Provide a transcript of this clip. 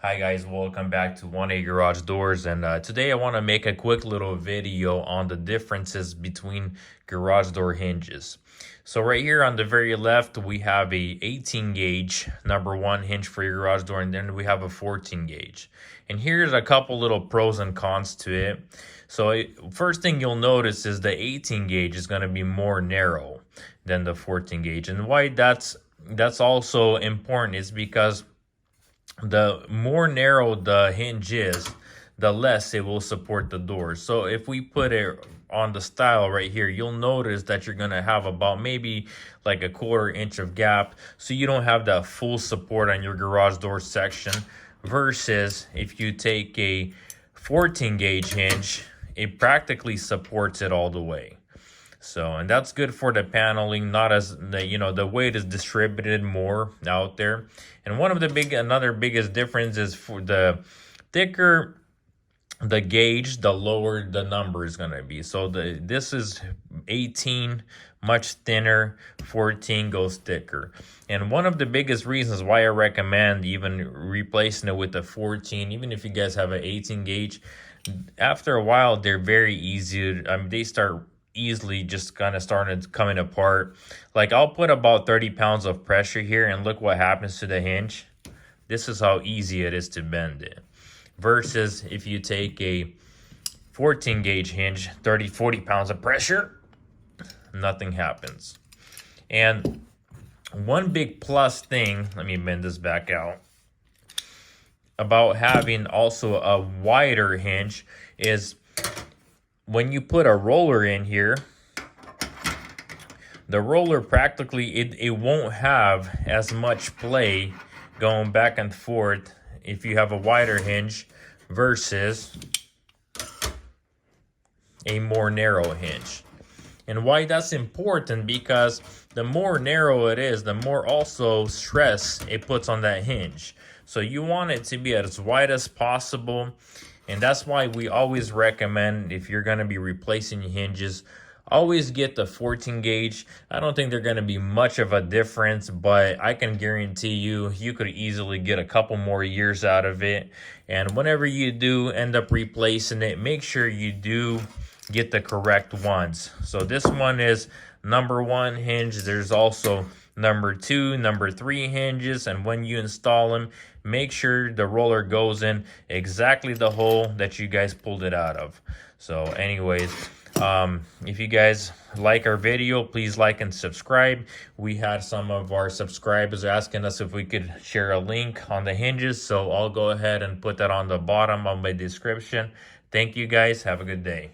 Hi guys, welcome back to 1A Garage Doors, and today I want to make a quick little video on the differences between garage door hinges. So right here on the very left we have a 18 gauge number one hinge for your garage door, and then we have a 14 gauge. And here's a couple little pros and cons to it. So first thing you'll notice is the 18 gauge is going to be more narrow than the 14 gauge, and why that's also important is because the more narrow the hinge is, the less it will support the door. So if we put it on the style right here, you'll notice that you're gonna have about maybe like a 1/4 inch of gap, so you don't have that full support on your garage door section. Versus if you take a 14 gauge hinge, it practically supports it all the way. So, and that's good for the paneling, not as the weight is distributed more out there. And one of the another biggest difference is for the thicker the gauge, the lower the number is going to be. So this is 18, much thinner, 14 goes thicker. And one of the biggest reasons why I recommend even replacing it with the 14, even if you guys have an 18 gauge, after a while they're very easy. They start easily just kind of started coming apart. Like I'll put about 30 pounds of pressure here and look what happens to the hinge. This is how easy it is to bend it. Versus if you take a 14 gauge hinge, 40 pounds of pressure, nothing happens. And one big plus thing, let me bend this back out, about having also a wider hinge is when you put a roller in here, the roller practically, it won't have as much play going back and forth if you have a wider hinge versus a more narrow hinge. And why that's important, because the more narrow it is, the more also stress it puts on that hinge. So you want it to be as wide as possible. And that's why we always recommend, if you're going to be replacing hinges, always get the 14 gauge. I don't think they're going to be much of a difference, but I can guarantee you could easily get a couple more years out of it. And whenever you do end up replacing it, make sure you do get the correct ones. So this one is number one hinge. There's also number 2, number 3 hinges, and when you install them, make sure the roller goes in exactly the hole that you guys pulled it out of. So anyways, if you guys like our video, please like and subscribe. We had some of our subscribers asking us if we could share a link on the hinges, so I'll go ahead and put that on the bottom of my description. Thank you guys. Have a good day.